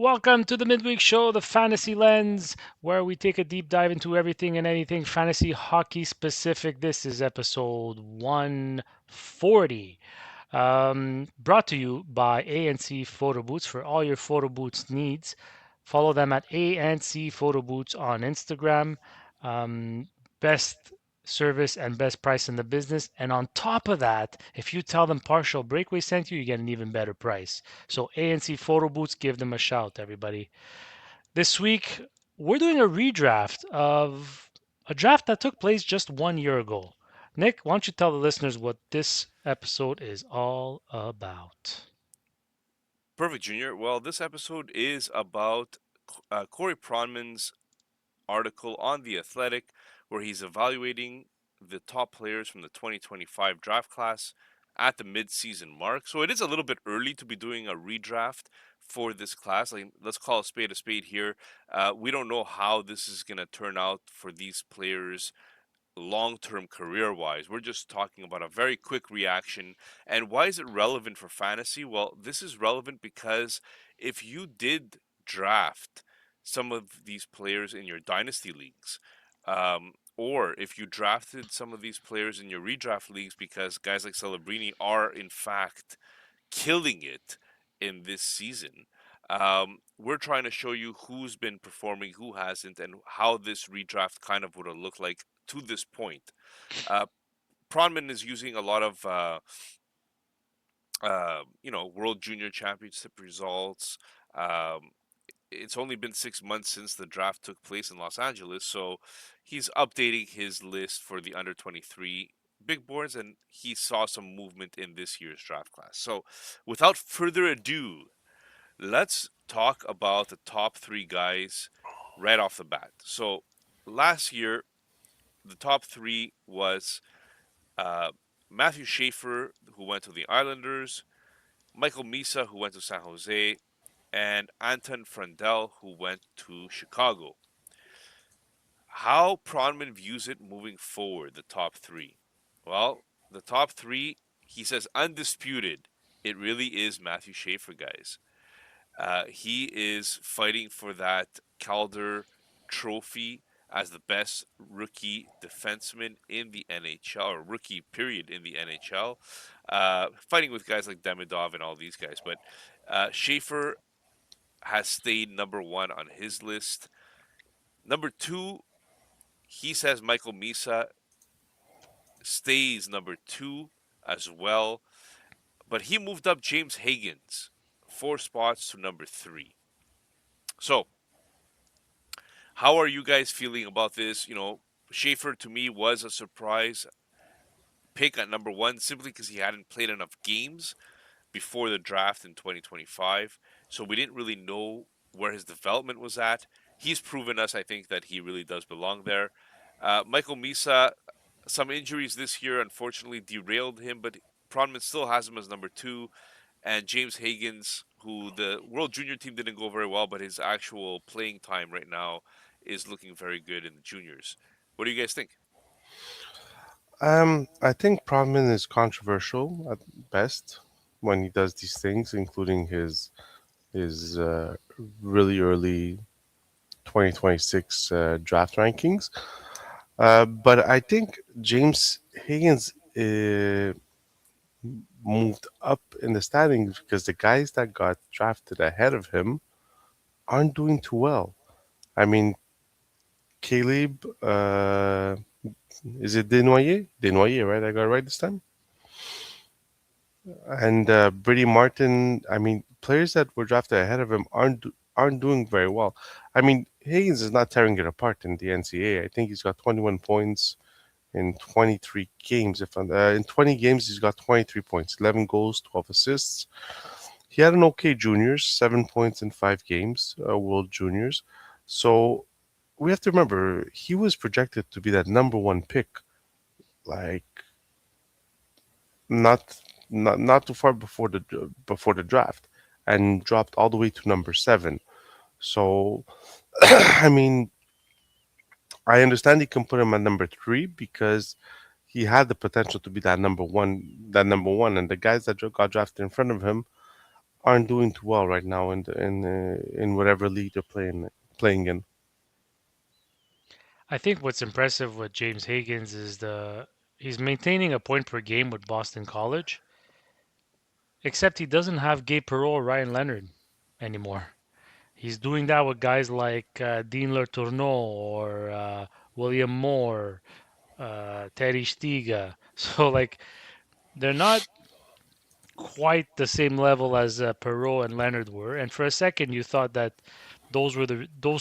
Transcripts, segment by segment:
Welcome to the Midweek Show, the Fantasy Lens, where we take a deep dive into everything and anything fantasy hockey specific. This is episode 140. Brought to you by ANC Photo Boots for all your photo boots needs. Follow them at ANC Photo Boots on Instagram. Best service and best price in the business. And on top of that, if you tell them Partial Breakaway sent you, you get an even better price. So ANC Photo Boots, give them a shout, everybody. This week, we're doing a redraft of a draft that took place just 1 year ago. Nick, why don't you tell the listeners what this episode is all about? Perfect, Junior. Well, this episode is about Corey Pronman's article on The Athletic, where he's evaluating the top players from the 2025 draft class at the mid-season mark. So it is a little bit early to be doing a redraft for this class. Like, let's call a spade here. We don't know how this is going to turn out for these players long term career wise. We're just talking about a very quick reaction. And why is it relevant for fantasy? Well, this is relevant because if you did draft some of these players in your dynasty leagues, or if you drafted some of these players in your redraft leagues because guys like Celebrini are in fact killing it in this season. We're trying to show you who's been performing, who hasn't, and how this redraft kind of would have looked like to this point. Uh, Pronman is using a lot of World Junior Championship results. Um, it's only been 6 months since the draft took place in Los Angeles, so he's updating his list for the under 23 big boards, and he saw some movement in this year's draft class. So, without further ado, let's talk about the top three guys right off the bat. So, last year, the top three was uh, Matthew Schaefer, who went to the Islanders, Michael Misa, who went to San Jose, and Anton Frandel, who went to Chicago. How Pronman views it moving forward, the top three. Well, the top three, he says undisputed. It really is Matthew Schaefer, guys. He is fighting for that Calder trophy as the best rookie defenseman in the NHL, or rookie period in the NHL, fighting with guys like Demidov and all these guys. But Schaefer has stayed number one on his list. Number two, he says Michael Misa stays number two as well, but he moved up James Higgins 4 spots to number three. So, how are you guys feeling about this? Schaefer to me was a surprise pick at number one simply because he hadn't played enough games before the draft in 2025. So we didn't really know where his development was at. He's proven us, I think, that he really does belong there. Michael Misa, some injuries this year unfortunately derailed him, but Pronman still has him as number two. And James Higgins, who the World Junior team didn't go very well, but his actual playing time right now is looking very good in the juniors. What do you guys think? I think Prodman is controversial at best when he does these things, including his really early 2026 draft rankings. But I think James Higgins moved up in the standings because the guys that got drafted ahead of him aren't doing too well. I mean, Caleb, is it Desnoyers? Desnoyers, right? I got it right this time. And Brady Martin. I mean, players that were drafted ahead of him aren't doing very well. I mean, Higgins is not tearing it apart in the NCAA. I think he's got 21 points in 23 games. If in 20 games, he's got 23 points, 11 goals, 12 assists. He had an okay juniors, 7 points in 5 games, World Juniors. So we have to remember he was projected to be that number one pick, like not not too far before the draft, and dropped all the way to number seven. So I mean, I understand you can put him at number three because he had the potential to be that number one, and the guys that got drafted in front of him aren't doing too well right now in whatever league they're playing in. I think what's impressive with James Higgins is the he's maintaining a point per game with Boston College, except he doesn't have Gabe Perreault or Ryan Leonard anymore. He's doing that with guys like Dean Letourneau or William Moore, Terry Stiga. So like they're not quite the same level as Perreault and Leonard were. And for a second, you thought that those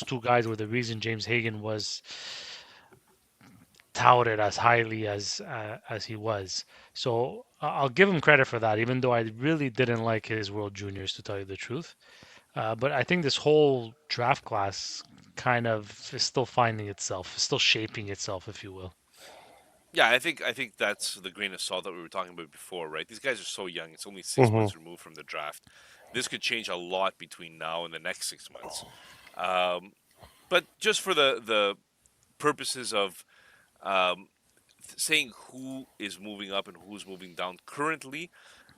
two guys were the reason James Hagan was touted as highly as he was. So I'll give him credit for that, even though I really didn't like his World Juniors, to tell you the truth. But I think this whole draft class kind of is still finding itself, still shaping itself, if you will. Yeah, I think that's the grain of salt that we were talking about before, right? These guys are so young. It's only six Hmm. months removed from the draft. This could change a lot between now and the next 6 months. Um, but just for the purposes of um, saying who is moving up and who's moving down currently,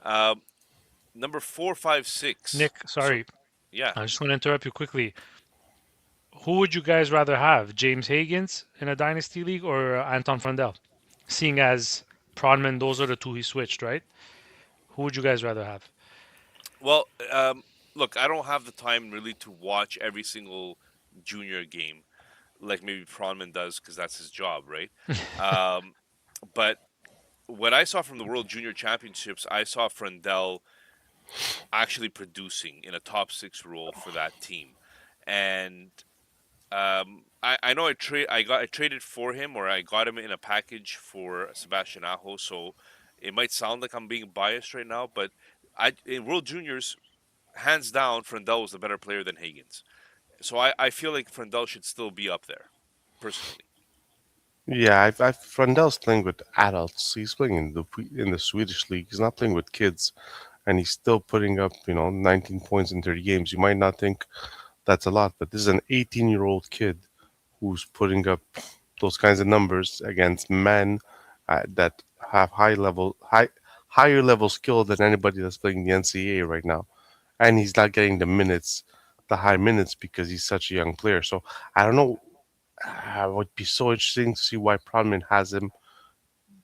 um, number 4, 5, 6. Nick, So sorry, yeah, I just want to interrupt you quickly. Who would you guys rather have, James Higgins in a dynasty league or Anton Frandel? Seeing as Pronman, those are the two he switched, right? Who would you guys rather have? well, look, I don't have the time really to watch every single junior game like maybe Pronman does because that's his job, right? Um, but what I saw from the World Junior Championships, I saw Frendel actually producing in a top 6 role for that team, and I know I traded for him or I got him in a package for Sebastian Aho, so it might sound like I'm being biased right now, but I in World Juniors, hands down, Frendel was the better player than Higgins. So I feel like Frendel should still be up there, personally. Yeah, Frondel's playing with adults. He's playing in the Swedish league. He's not playing with kids, and he's still putting up 19 points in 30 games. You might not think that's a lot, but this is an 18-year-old kid who's putting up those kinds of numbers against men that have higher level skill than anybody that's playing the NCAA right now, and he's not getting the high minutes because he's such a young player. So I don't know. It would be so interesting to see why Pronman has him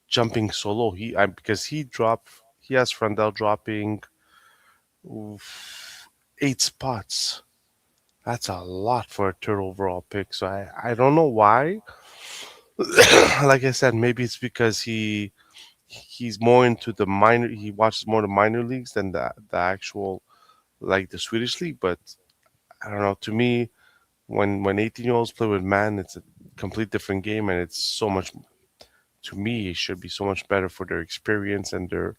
jumping so low. Because he has Frandel dropping oof, 8 spots. That's a lot for a third overall pick. So I don't know why. Like I said, maybe it's because he's more into the minor. He watches more the minor leagues than the actual like the Swedish league. But I don't know. To me, when 18-year-olds play with man, it's a complete different game, and it's so much. To me, it should be so much better for their experience and their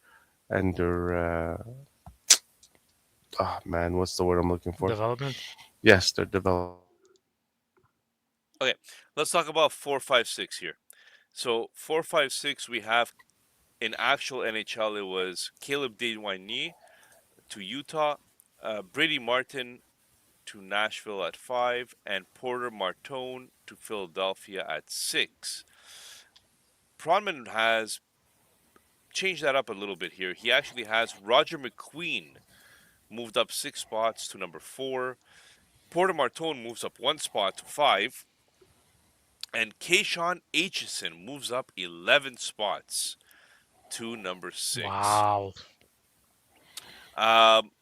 oh man, what's the word I'm looking for? Development? Yes, their development. Okay, let's talk about 4, 5, 6 here. So 4, 5, 6, we have in actual NHL. It was Caleb Desnoyers to Utah, Brady Martin to Nashville at 5, and Porter Martone to Philadelphia at 6. Pronman has changed that up a little bit here. He actually has Roger McQueen moved up 6 spots to number 4. Porter Martone moves up 1 spot to 5. And Kayshawn Aitchison moves up 11 spots to number 6. Wow. Um,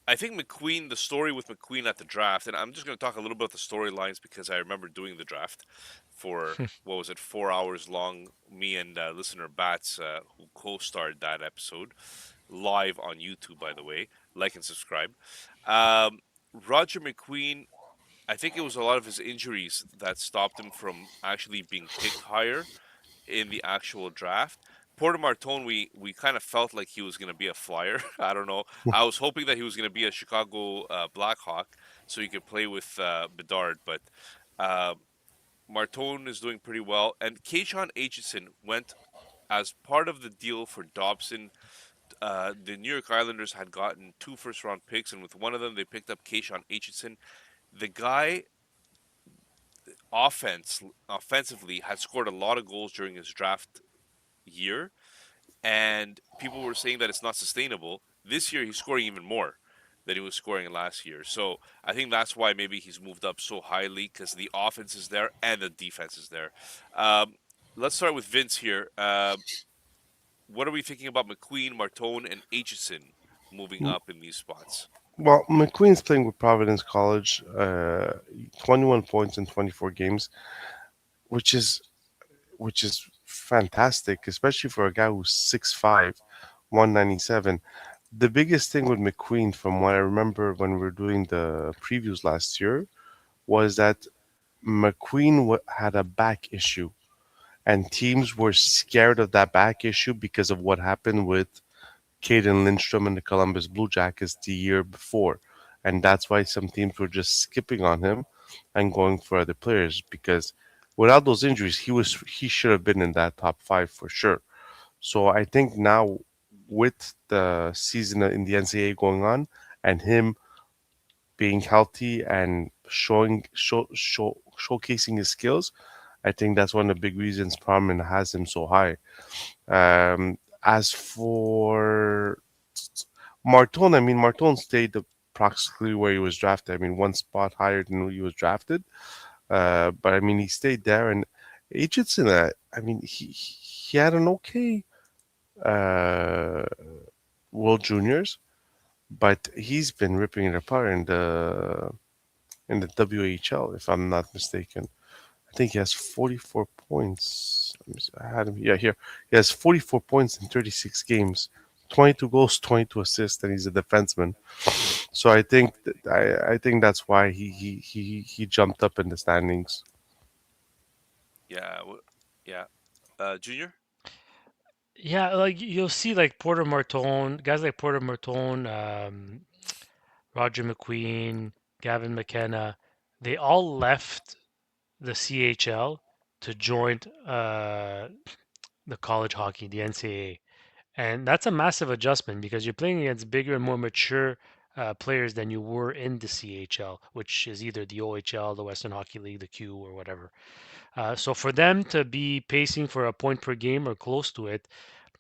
I think McQueen, the story with McQueen at the draft, and I'm just going to talk a little bit about the storylines because I remember doing the draft for, what was it, 4 hours long. Me and listener Bats, who co starred that episode, live on YouTube, by the way. Like and subscribe. Um, Roger McQueen, I think it was a lot of his injuries that stopped him from actually being picked higher in the actual draft. Porter Martone, we kind of felt like he was going to be a flyer. I don't know. I was hoping that he was going to be a Chicago Blackhawk so he could play with Bedard, but uh, Martone is doing pretty well. And Kayshawn Aitchison went as part of the deal for Dobson. The New York Islanders had gotten 2 first-round picks, and with one of them, they picked up Kayshawn Aitchison. The guy offensively had scored a lot of goals during his draft year, and people were saying that it's not sustainable. This year, he's scoring even more. that he was scoring last year. So I think that's why maybe he's moved up so highly because the offense is there and the defense is there. Um, let's start with Vince here. What are we thinking about McQueen, Martone, and Aitchison moving M- up in these spots? Well, McQueen's playing with Providence College, 21 points in 24 games, which is fantastic, especially for a guy who's 6'5", 197. The biggest thing with McQueen, from what I remember when we were doing the previews last year, was that McQueen had a back issue, and teams were scared of that back issue because of what happened with Caden Lindstrom and the Columbus Blue Jackets the year before. And that's why some teams were just skipping on him and going for other players because without those injuries, he should have been in that top five for sure. So I think now with the season in the NCAA going on and him being healthy and showcasing his skills, I think that's one of the big reasons Pronmann has him so high. As for Marton, I mean, Marton stayed approximately where he was drafted. I mean, one spot higher than he was drafted. But I mean, he stayed there. And Aitchison, I mean, he had an okay uh, World Juniors, but he's been ripping it apart in the WHL, if I'm not mistaken. I think he has 44 points. Let me see, I had him. Yeah, here. He has 44 points in 36 games, 22 goals, 22 assists, and he's a defenseman. So I think that's why he jumped up in the standings. Yeah, yeah. Junior? Yeah, like you'll see like Porter Martone, guys like Porter Martone, Roger McQueen, Gavin McKenna, they all left the CHL to join the college hockey, the NCAA. And that's a massive adjustment because you're playing against bigger and more mature players than you were in the CHL, which is either the OHL, the Western Hockey League, the Q, or whatever. So for them to be pacing for a point per game or close to it,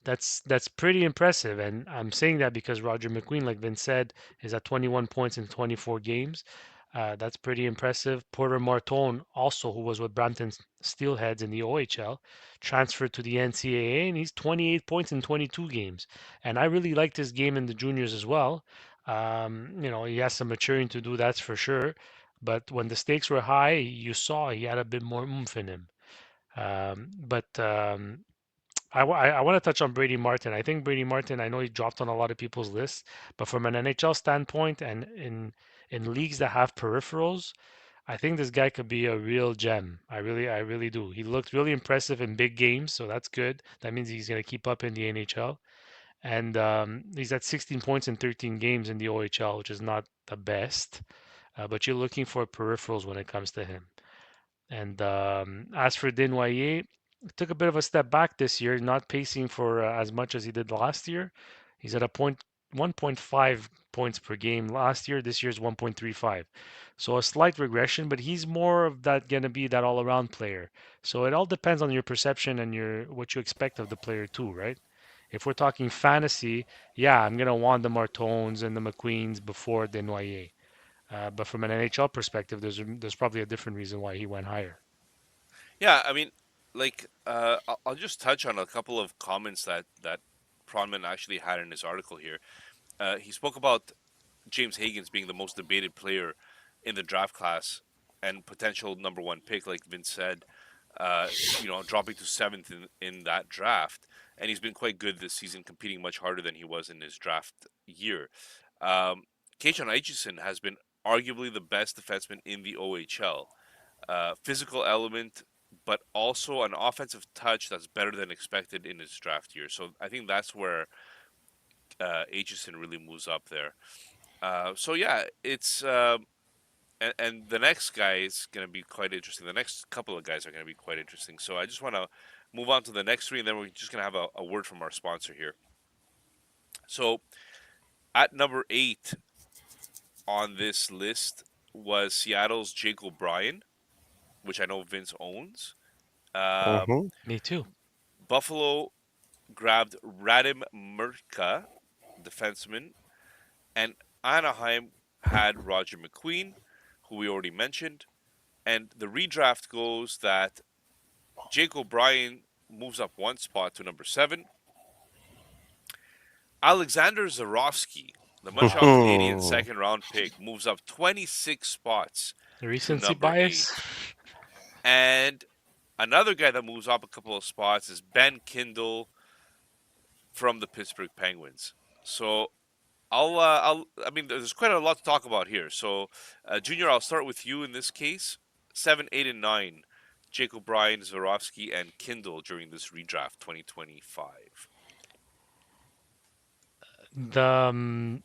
that's pretty impressive. And I'm saying that because Roger McQueen, like Vince said, is at 21 points in 24 games. That's pretty impressive. Porter Martone, also who was with Brampton Steelheads in the OHL, transferred to the NCAA, and he's 28 points in 22 games. And I really liked his game in the juniors as well. He has some maturing to do, that's for sure. But when the stakes were high, you saw he had a bit more oomph in him. But I want to touch on Brady Martin. I think Brady Martin, I know he dropped on a lot of people's lists, but from an NHL standpoint and in leagues that have peripherals, I think this guy could be a real gem. I really do. He looked really impressive in big games, so that's good. That means he's going to keep up in the NHL. And he's at 16 points in 13 games in the OHL, which is not the best, but you're looking for peripherals when it comes to him. And as for Desnoyers, took a bit of a step back this year, not pacing for as much as he did last year. He's at a 1.5 points per game last year. This year's 1.35. So a slight regression, but he's more of that going to be that all-around player. So it all depends on your perception and your what you expect of the player too, right? If we're talking fantasy, yeah, I'm gonna want the Martones and the McQueens before Desnoyers. But from an NHL perspective, there's probably a different reason why he went higher. Yeah, I mean, like, I'll just touch on a couple of comments that Pronman actually had in his article here. He spoke about James Higgins being the most debated player in the draft class and potential number one pick, like Vince said. Dropping to seventh in that draft, and he's been quite good this season, competing much harder than he was in his draft year. Um, Keishon Aitchison has been arguably the best defenseman in the OHL. Physical element, but also an offensive touch that's better than expected in his draft year. So I think that's where Aitchison really moves up there. So yeah, it's and the next guy is going to be quite interesting. The next couple of guys are going to be quite interesting. So I just want to move on to the next three, and then we're just going to have a word from our sponsor here. So at number 8 on this list was Seattle's Jake O'Brien, which I know Vince owns. Um, Hmm. Me too. Buffalo grabbed Radim Murka, defenseman, and Anaheim had Roger McQueen, who we already mentioned, and the redraft goes that Jake O'Brien moves up one spot to number 7. Alexander Zarovsky, the Montreal Canadiens second round pick, moves up 26 spots to Recency number bias. 8. And another guy that moves up a couple of spots is Ben Kindle from the Pittsburgh Penguins. So I mean, there's quite a lot to talk about here. So, Junior, I'll start with you in this case. 7, 8, and 9. Jake O'Brien, Zarovsky, and Kindle during this redraft 2025. The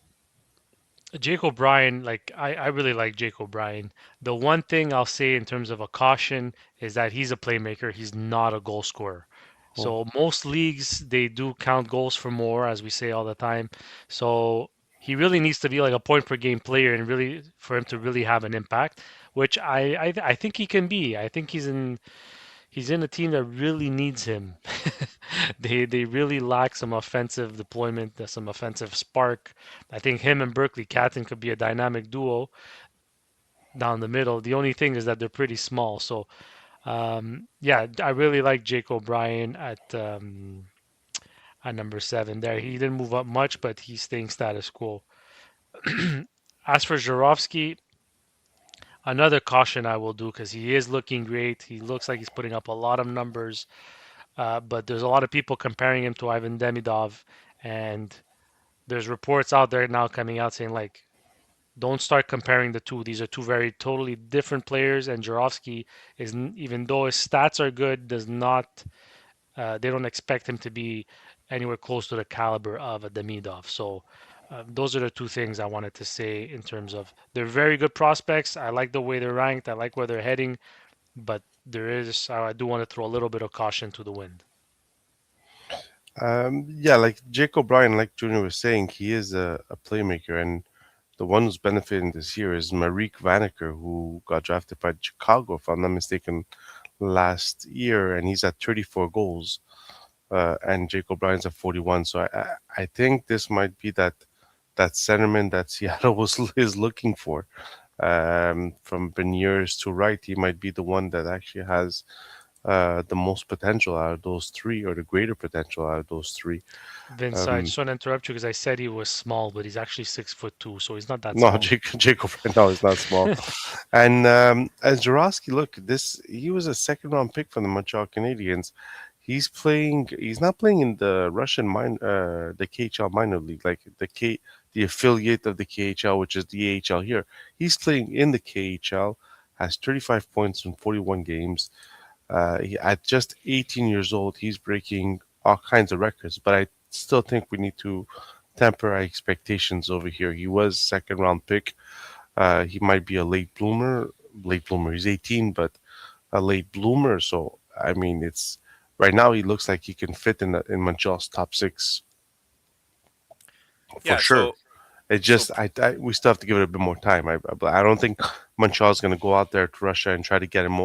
Jake O'Brien, like I really like Jake O'Brien. The one thing I'll say in terms of a caution is that he's a playmaker. He's not a goal scorer. So most leagues they do count goals for more, as we say all the time. So he really needs to be like a point per game player and really for him to really have an impact, which I think he can be. I think he's in a team that really needs him. They really lack some offensive deployment, some offensive spark. I think him and Berkeley Catton could be a dynamic duo down the middle. The only thing is that they're pretty small. So yeah, I really like Jake O'Brien at number 7 there. He didn't move up much, but he's staying status quo. As for Jarofsky, another caution I will do because he is looking great. He looks like he's putting up a lot of numbers. But there's a lot of people comparing him to Ivan Demidov, and there's reports out there now coming out saying like, don't start comparing the two. These are two very totally different players, and Jurovsky is even though his stats are good, does not. They don't expect him to be anywhere close to the caliber of a Demidov. So. Those are the two things I wanted to say in terms of they're very good prospects. I like the way they're ranked. I like where they're heading, but I do want to throw a little bit of caution to the wind. Yeah, like Jake O'Brien, like Junior was saying, he is a playmaker, and the one who's benefiting this year is Marik Vaneker, who got drafted by Chicago, if I'm not mistaken, last year, and he's at 34 goals, and Jake O'Brien's at 41. So I think this might be that sentiment that Seattle was is looking for. From Beniers to right, he might be the one that actually has the most potential out of those three, or the greater potential out of those three. Vince, I Um, just want to interrupt you because I said he was small, but he's actually 6'2", so he's not that no, small. Jacob right now is not small. And as Jurowski, look, this he was a second round pick from the Montreal Canadiens. He's playing. He's not playing in the the KHL minor league, like the affiliate of the KHL, which is the AHL here. He's playing in the KHL. Has 35 points in 41 games. At just 18 years old, he's breaking all kinds of records. But I still think we need to temper our expectations over here. He was second round pick. He might be a late bloomer. Late bloomer. He's 18, but a late bloomer. So I mean, it's right now he looks like he can fit in Montreal's top six for Yeah, sure. It so just we still have to give it a bit more time. I don't think Montreal's going to go out there to Russia and try to get him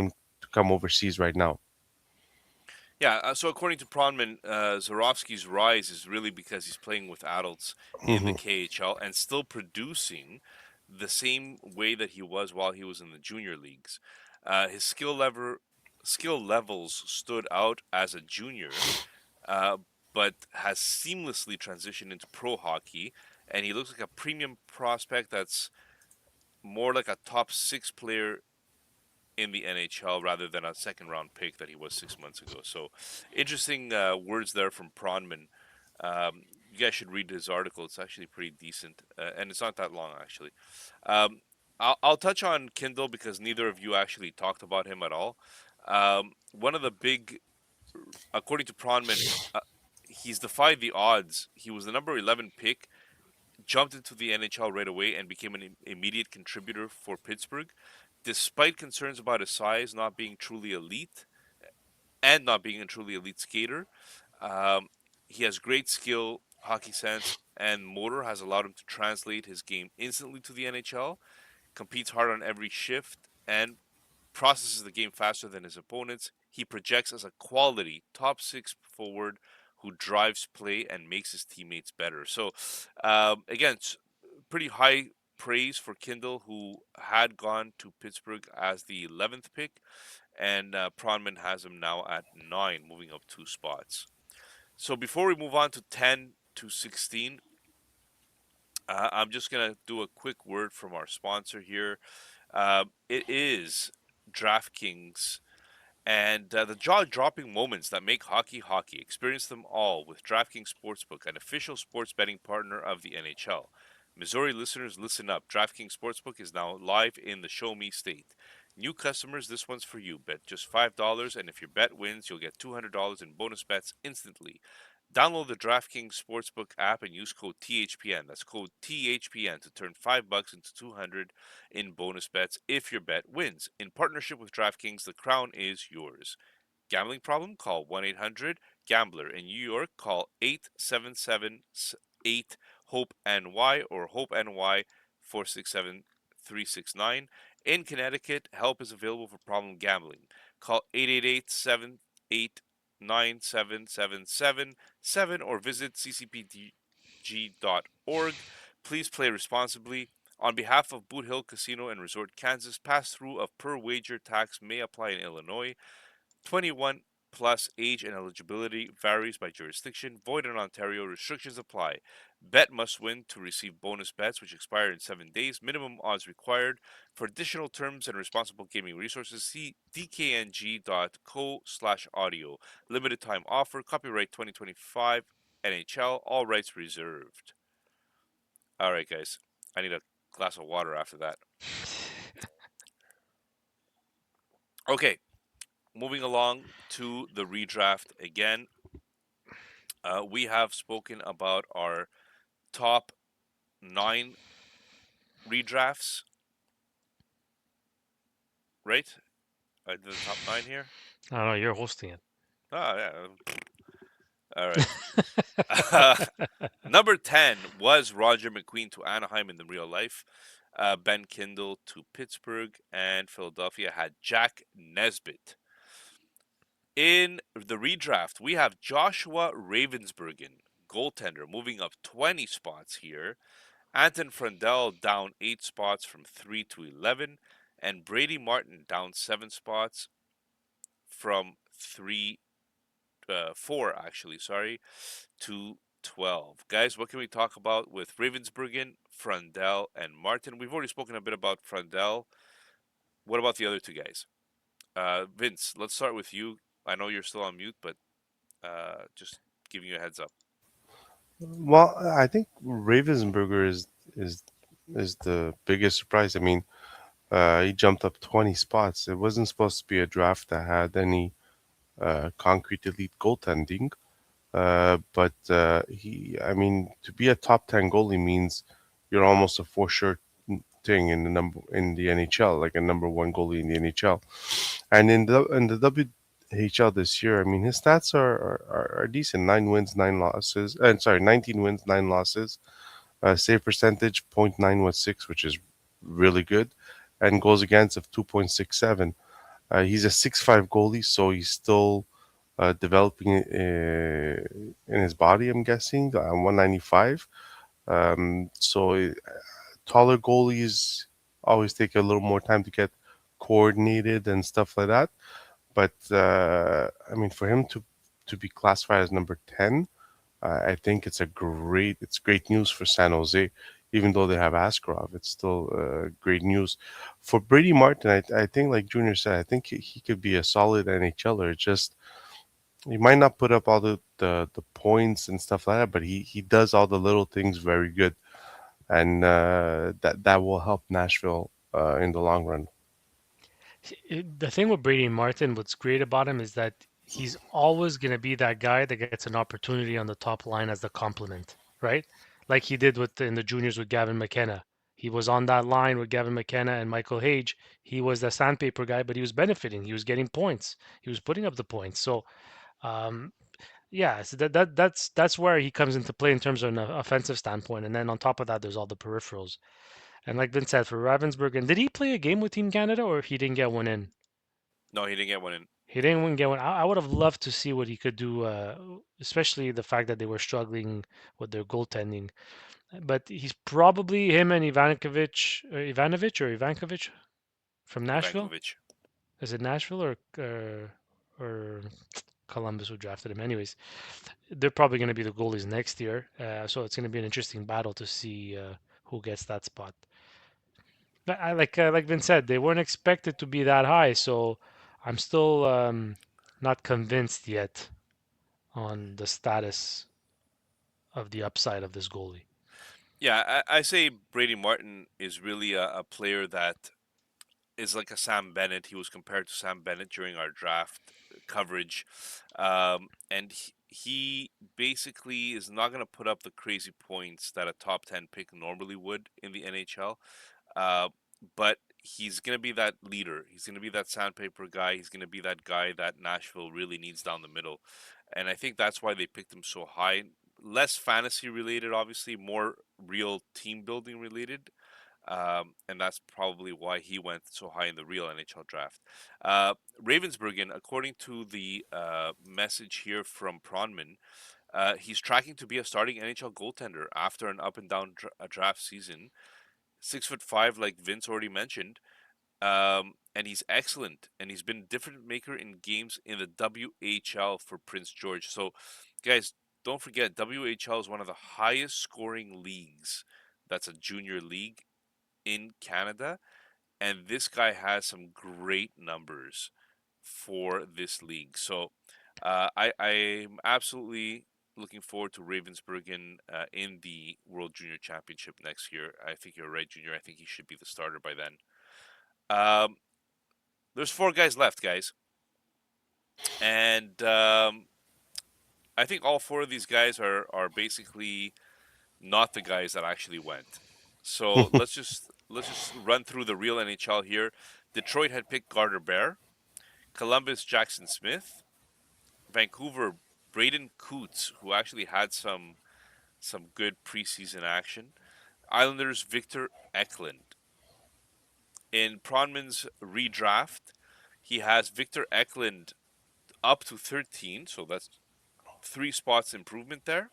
to come overseas right now. Yeah, so according to Pronman, Zarovsky's rise is really because he's playing with adults in the Hmm. KHL and still producing the same way that he was while he was in the junior leagues. His skill levels stood out as a junior, uh, but has seamlessly transitioned into pro hockey, and he looks like a premium prospect that's more like a top 6 player in the NHL rather than a second round pick that he was 6 months ago. So interesting words there from Pronman. You guys should read his article. It's actually pretty decent, and it's not that long actually. Um, I'll touch on Kindle because neither of you actually talked about him at all. One of the big, according to Pronman, he's defied the odds. He was the number 11 pick, jumped into the NHL right away and became an immediate contributor for Pittsburgh, despite concerns about his size not being truly elite and not being a truly elite skater. Um, he has great skill, hockey sense, and motor has allowed him to translate his game instantly to the NHL, competes hard on every shift, and processes the game faster than his opponents. He projects as a quality top 6 forward who drives play and makes his teammates better. So, again, pretty high praise for Kindle, who had gone to Pittsburgh as the 11th pick, and Pronman has him now at 9, moving up 2 spots. So before we move on to 10 to 16, I'm just going to do a quick word from our sponsor here. It is DraftKings and the jaw-dropping moments that make hockey hockey. Experience them all with DraftKings Sportsbook, an official sports betting partner of the NHL. Missouri listeners, listen up. DraftKings Sportsbook is now live in the Show Me state. New customers, this one's for you. Bet just $5, and if your bet wins, you'll get $200 in bonus bets instantly. Download the DraftKings Sportsbook app and use code THPN. That's code THPN to turn $5 into 200 in bonus bets if your bet wins. In partnership with DraftKings, the crown is yours. Gambling problem? Call 1-800-GAMBLER. In New York, call 877-8-HOPE-NY or HOPE-NY 467-369. In Connecticut, help is available for problem gambling. Call 888-789-7777 or visit ccpg.org. Please play responsibly. On behalf of Boot Hill Casino and Resort Kansas, pass-through of per wager tax may apply in Illinois. 21 plus age and eligibility varies by jurisdiction. Void in Ontario. Restrictions apply. Bet must win to receive bonus bets, which expire in 7 days. Minimum odds required. For additional terms and responsible gaming resources, see dkng.co/audio. Limited time offer. Copyright 2025 NHL. All rights reserved. All right, guys. I need a glass of water after that. Okay, moving along to the redraft again. We have spoken about our top 9 redrafts, right? I did the top 9 here. I don't know. You're hosting it. Oh, yeah. All right. Number 10 was Roger McQueen to Anaheim in the real life. Ben Kindle to Pittsburgh, and Philadelphia had Jack Nesbitt. In the redraft, we have Joshua Ravensbergen, goaltender, moving up 20 spots here. Anton Frandell down 8 spots from 3 to 11. And Brady Martin down 7 spots from 4 actually, sorry, to 12. Guys, what can we talk about with Ravensbergen, Frandell, and Martin? We've already spoken a bit about Frandell. What about the other two guys? Vince, let's start with you. I know you're still on mute, but just giving you a heads up. Well, I think Ravensburger is is the biggest surprise. I mean, he jumped up 20 spots. It wasn't supposed to be a draft that had any concrete elite goaltending. But I mean, to be a top 10 goalie means you're almost a for sure thing in the NHL, like a number one goalie in the NHL. And in the WHL this year, I mean, his stats are decent. 9 wins, 9 losses. And sorry, 19 wins, 9 losses. Save percentage 0.916, which is really good, and goals against of 2.67. He's a 6'5" goalie, so he's still developing in his body, I'm guessing, 195. Taller goalies always take a little more time to get coordinated and stuff like that. But I mean, for him to be classified as number 10, I think it's great news for San Jose. Even though they have Askarov, it's still great news for Brady Martin. I think, like Junior said, I think he could be a solid NHLer. Just he might not put up all the points and stuff like that, but he does all the little things very good, and that will help Nashville in the long run. The thing with Brady Martin, what's great about him is that he's always going to be that guy that gets an opportunity on the top line as the complement, right? Like he did with in the juniors with Gavin McKenna. He was on that line with Gavin McKenna and Michael Hage. He was the sandpaper guy, but he was benefiting. He was getting points. He was putting up the points. So, um, yeah, so that's where he comes into play in terms of an offensive standpoint. And then on top of that, there's all the peripherals. And like Vince said, for Ravensburg, did he play a game with Team Canada or he didn't get one in? No, he didn't get one in. He didn't even get one. I would have loved to see what he could do, especially the fact that they were struggling with their goaltending. but he's probably him and Ivanovic from Nashville. Ivankovic. Is it Nashville or Columbus who drafted him? Anyways, they're probably going to be the goalies next year, so it's going to be an interesting battle to see who gets that spot. But like Vin said, they weren't expected to be that high, so I'm still not convinced yet on the status of the upside of this goalie. Yeah, I say Brady Martin is really a player that is like a Sam Bennett. He was compared to Sam Bennett during our draft coverage, and he basically is not going to put up the crazy points that a top 10 pick normally would in the NHL. Uh, but he's going to be that leader. He's going to be that sandpaper guy. He's going to be that guy that Nashville really needs down the middle. And I think that's why they picked him so high. Less fantasy related, obviously, more real team building related. And that's probably why he went so high in the real NHL draft. Ravensburgen, according to the message here from Pronmann, he's tracking to be a starting NHL goaltender after an up and down draft season. 6'5", like Vince already mentioned, and he's excellent. And he's been a difference maker in games in the WHL for Prince George. So, guys, don't forget WHL is one of the highest scoring leagues. That's a junior league in Canada, and this guy has some great numbers for this league. So I'm absolutely looking forward to Ravensburgen in the World Junior Championship next year. I think you're right, Junior. I think he should be the starter by then. Um, there's four guys left, guys, and I think all four of these guys are basically not the guys that actually went. So let's just run through the real NHL here. Detroit had picked Gardner Bear, Columbus Jackson Smith, Vancouver Braden Coots, who actually had some good preseason action. Islanders Victor Eklund. In Pronman's redraft, he has Victor Eklund up to 13, so that's 3 spots improvement there.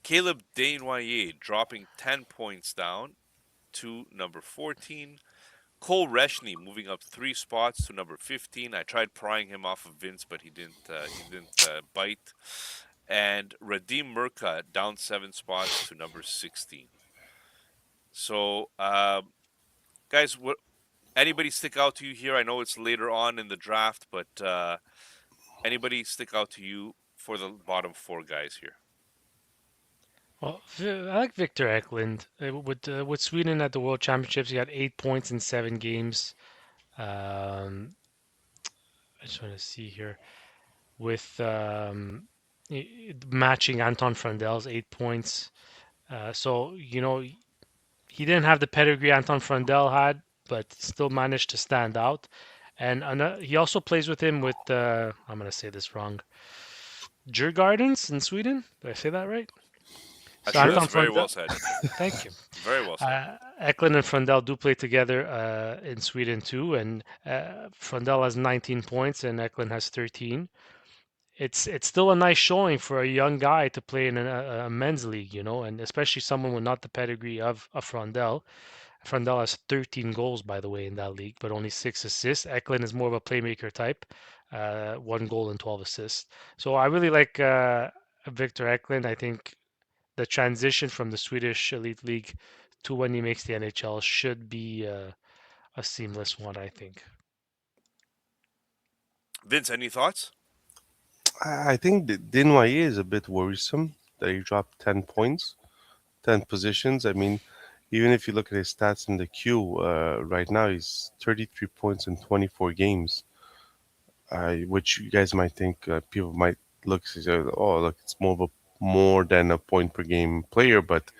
Caleb Desnoyers dropping 10 points down to number 14. Cole Reshney moving up 3 spots to number 15. I tried prying him off of Vince, but he didn't. He didn't bite. And Radim Murka down 7 spots to number 16. So, guys, what anybody stick out to you here? I know it's later on in the draft, but anybody stick out to you for the bottom four guys here? Well, I like Victor Eklund. With Sweden at the World Championships, he got 8 points in 7 games. Um, I just want to see here with matching Anton Frandel's 8 points. So he didn't have the pedigree Anton Frandel had, but still managed to stand out. And he also plays with him with I'm gonna say this wrong. Djurgårdens in Sweden. Did I say that right? So Actually, Anton that's very Frandel. well said. Thank you. Very well said. Eklund and Frandel do play together in Sweden too, and Frandel has 19 points and Eklund has 13. It's still a nice showing for a young guy to play in a men's league, and especially someone with not the pedigree of a Frandel. Frandel has 13 goals, by the way, in that league, but only 6 assists. Eklund is more of a playmaker type, 1 goal and 12 assists. So I really like Victor Eklund. I think the transition from the Swedish Elite League to when he makes the NHL should be a seamless one, I think. Vince, any thoughts? I think that Dinwaye is a bit worrisome that he dropped 10 points, 10 positions. I mean, even if you look at his stats in the queue, right now he's 33 points in 24 games, which you guys might think people might look and say, oh, look, it's more than a point per game player. But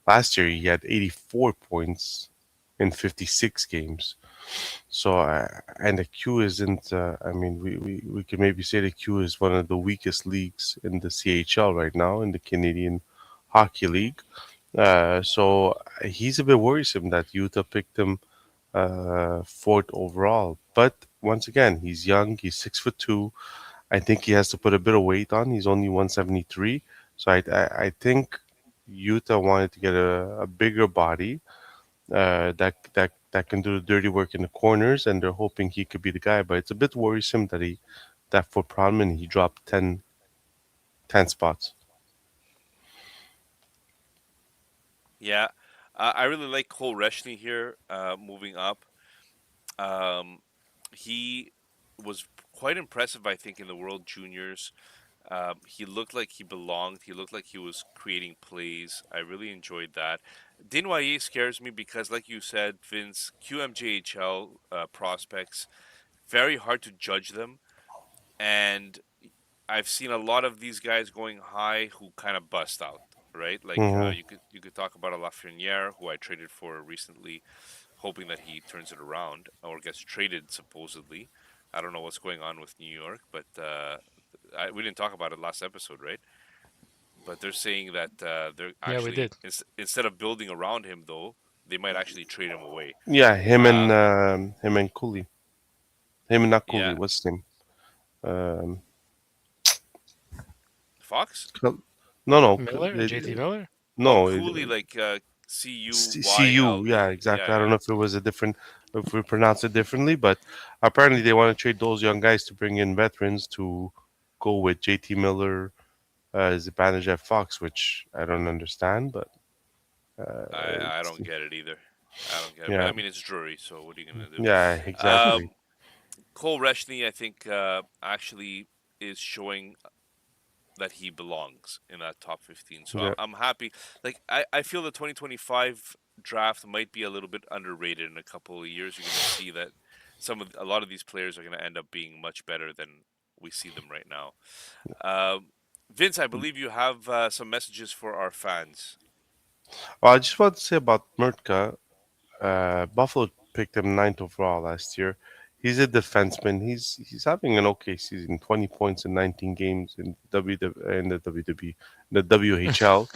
last year he had 84 points in 56 games. So, and the Q isn't, I mean, we could maybe say the Q is one of the weakest leagues in the CHL right now, in the Canadian Hockey League. So he's a bit worrisome that Utah picked him fourth overall. But once again, he's young, he's 6'2". I think he has to put a bit of weight on. He's only 173. So I think Utah wanted to get a bigger body that can do the dirty work in the corners, and they're hoping he could be the guy. But it's a bit worrisome that for Pronman he dropped 10 spots. Yeah, I really like Cole Reshney here, moving up. Um, he was quite impressive, I think, in the World Juniors. He looked like he belonged. He looked like he was creating plays. I really enjoyed that. Dinoyer scares me because, like you said, Vince, QMJHL prospects, very hard to judge them. And I've seen a lot of these guys going high who kind of bust out, right? Like Hmm. you could talk about a Lafreniere who I traded for recently, hoping that he turns it around or gets traded supposedly. I don't know what's going on with New York, but we didn't talk about it last episode, right? But they're saying that they're Yeah, we actually did. instead of building around him, though, they might actually trade him away. Yeah, Uh, him and Cooley, him and not Cooley. yeah, What's his name? Um, Fox. no, no, Miller, JT Miller. Oh, no. Cooley, like CU. Yeah, CUYLE. Yeah, exactly. I don't yeah. know if it was a different, if we pronounce it differently, but apparently they want to trade those young guys to bring in veterans to go with JT Miller as advantage at Fox, which I don't understand, but I don't get it either. I don't get it. But yeah, I mean, it's Drury, so what are you gonna do? yeah, exactly. Cole Reshney, I think, actually is showing that he belongs in that top 15. So Yeah. I'm happy. Like I feel the 2025 draft might be a little bit underrated. In a couple of years, you're gonna see that a lot of these players are gonna end up being much better than we see them right now. Um, Vince, I believe you have some messages for our fans. Well, I just want to say about Murtka. Buffalo picked him ninth overall last year. He's a defenseman. He's having an okay season. 20 points in 19 games in the WWE, the WHL.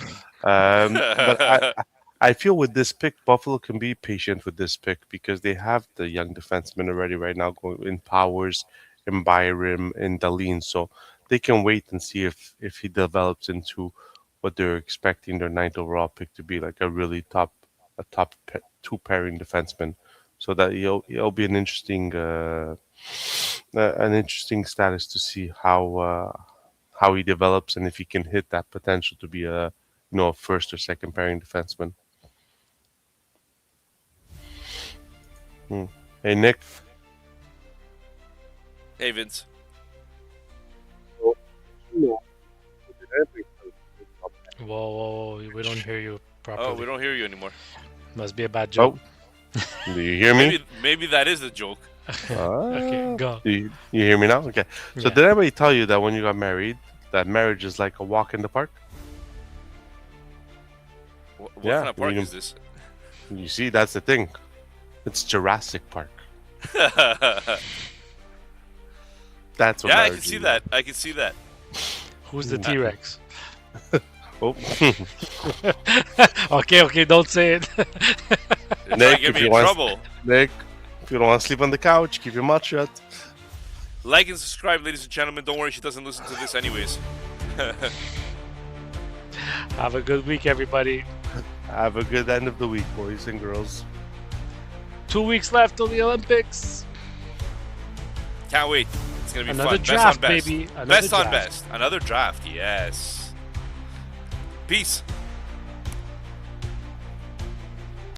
But I feel with this pick, Buffalo can be patient with this pick because they have the young defensemen already right now going in Powers, in Byram, in Dahlin. So they can wait and see if he develops into what they're expecting their ninth overall pick to be, like a really two pairing defenseman. So that it'll be an interesting status to see how he develops and if he can hit that potential to be a first or second pairing defenseman. Hmm. Hey Nick. Hey, Vince. Whoa, whoa, whoa, we don't hear you Oh, we properly. don't hear you anymore. Must be a bad joke. Oh, do you hear me? Maybe that is the joke. Okay, go. You hear me now? Okay. So Yeah. did anybody tell you that when you got married, that marriage is like a walk in the park? What Yeah. kind of park is this? You see, that's the thing. It's Jurassic Park. That's what Yeah, I can marriage see is like. that. I can see that. Who's the Uh, T Rex? Oh, Okay, okay, don't say it. You're trying to Nick, get if me you in want, trouble. Nick, if you don't want to sleep on the couch, keep your mouth shut. Like and subscribe, ladies and gentlemen. Don't worry, she doesn't listen to this anyways. Have a good week, everybody. Have a good end of the week, boys and girls. 2 weeks left till the Olympics. Can't wait. It's gonna be Another fun. Best on draft, best. baby. Another Best on draft. best. Another draft. Yes. Peace.